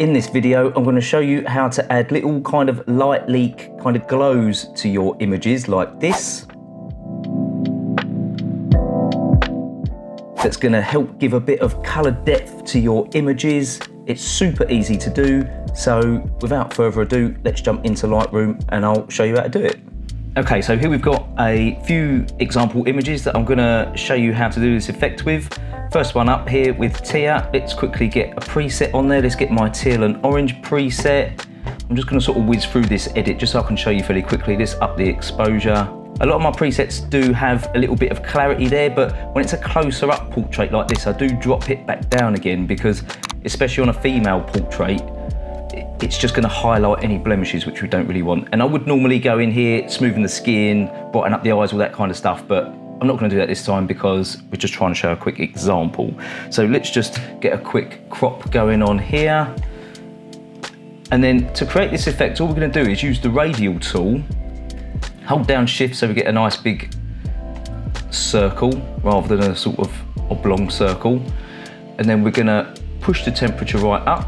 In this video, I'm going to show you how to add little kind of light leak kind of glows to your images like this. That's going to help give a bit of color depth to your images. It's super easy to do. So without further ado, let's jump into Lightroom and I'll show you how to do it. Okay, so here we've got a few example images that I'm going to show you how to do this effect with. First one up here with Tia. Let's quickly get a preset on there. Let's get my teal and orange preset. I'm just going to sort of whiz through this edit just so I can show you fairly quickly. Let's up the exposure. A lot of my presets do have a little bit of clarity there, but when it's a closer up portrait like this, I do drop it back down again because, especially on a female portrait, it's just going to highlight any blemishes which we don't really want. And I would normally go in here, smoothing the skin, brighten up the eyes, all that kind of stuff, but I'm not going to do that this time because we're just trying to show a quick example. So let's just get a quick crop going on here. And then to create this effect, all we're going to do is use the radial tool, hold down shift so we get a nice big circle rather than a sort of oblong circle. And then we're going to push the temperature right up,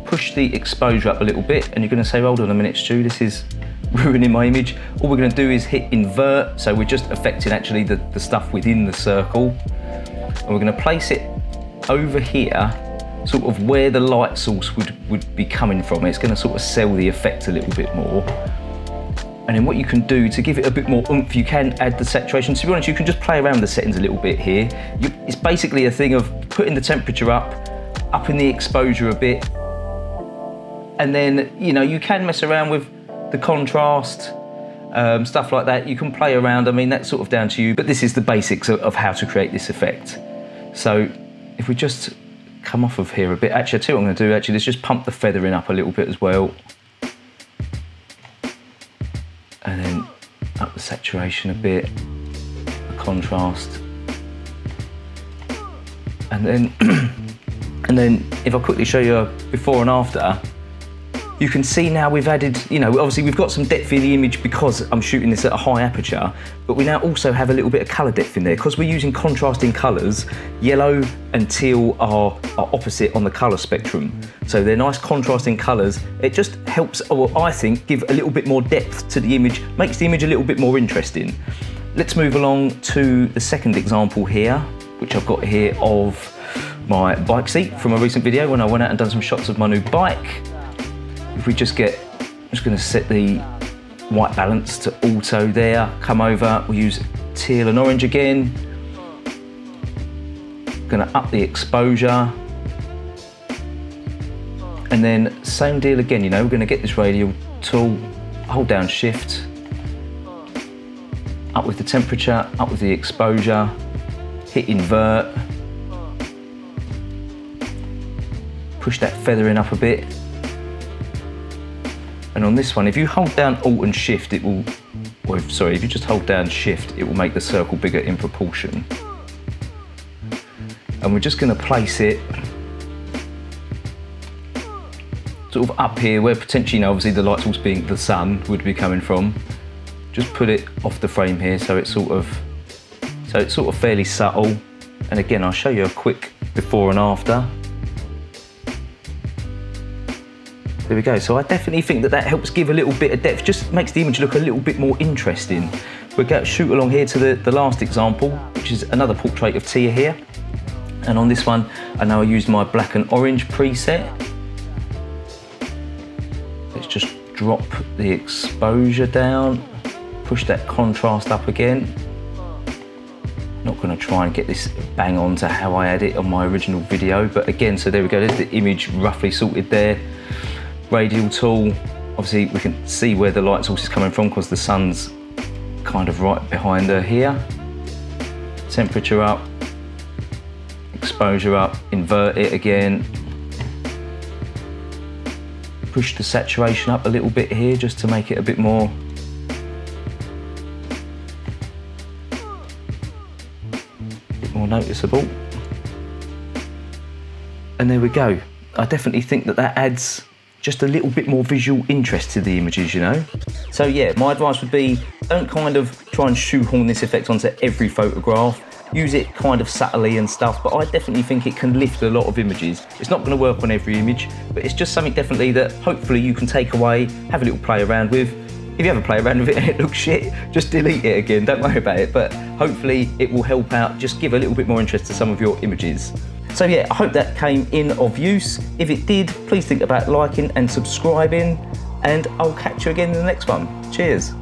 push the exposure up a little bit, and you're going to say, hold on a minute, Stu, this is ruining my image. All we're going to do is hit invert, so we're just affecting actually the stuff within the circle. And we're going to place it over here, sort of where the light source would be coming from. It's going to sort of sell the effect a little bit more. And then what you can do to give it a bit more oomph, you can add the saturation. To be honest, you can just play around with the settings a little bit here. It's basically a thing of putting the temperature up, upping the exposure a bit, and then, you know, you can mess around with the contrast, stuff like that. You can play around. I mean, that's sort of down to you, but this is the basics of how to create this effect. So if we just come off of here a bit, actually, I tell you what I'm going to do, actually, let's just pump the feathering up a little bit as well. And then up the saturation a bit, the contrast. And then, and then if I quickly show you a before and after, you can see now we've added, you know, obviously we've got some depth in the image because I'm shooting this at a high aperture, but we now also have a little bit of color depth in there because we're using contrasting colors. Yellow and teal are opposite on the color spectrum. So they're nice contrasting colors. It just helps, well, I think, give a little bit more depth to the image, makes the image a little bit more interesting. Let's move along to the second example here, which I've got here of my bike seat from a recent video when I went out and done some shots of my new bike. If we just get, I'm just going to set the white balance to auto there, come over, we'll use teal and orange again. Going to up the exposure. And then same deal again, you know, we're going to get this radial tool, hold down shift, up with the temperature, up with the exposure, hit invert, push that feathering up a bit. And on this one, if you hold down Alt and Shift, it will, or if you just hold down Shift, it will make the circle bigger in proportion. And we're just going to place it sort of up here where potentially, you know, obviously the light source being the sun would be coming from. Just put it off the frame here so it's sort of fairly subtle. And again, I'll show you a quick before and after. There we go. So I definitely think that helps give a little bit of depth, just makes the image look a little bit more interesting. We'll go shoot along here to the last example, which is another portrait of Tia here. And on this one, I know I used my black and orange preset. Let's just drop the exposure down, push that contrast up again. Not going to try and get this bang on to how I had it on my original video, but again, so there we go, there's the image roughly sorted there. Radial tool, obviously we can see where the light source is coming from because the sun's kind of right behind her here. Temperature up, exposure up, invert it again. Push the saturation up a little bit here just to make it a bit more noticeable. And there we go. I definitely think that adds just a little bit more visual interest to the images, you know? So yeah, my advice would be, don't kind of try and shoehorn this effect onto every photograph. use it kind of subtly and stuff, but I definitely think it can lift a lot of images. It's not going to work on every image, but it's just something definitely that hopefully you can take away, have a little play around with. If you have a play around with it and it looks shit, just delete it again, don't worry about it, but hopefully it will help out, just give a little bit more interest to some of your images. So yeah, I hope that came in of use. If it did, please think about liking and subscribing, and I'll catch you again in the next one. Cheers.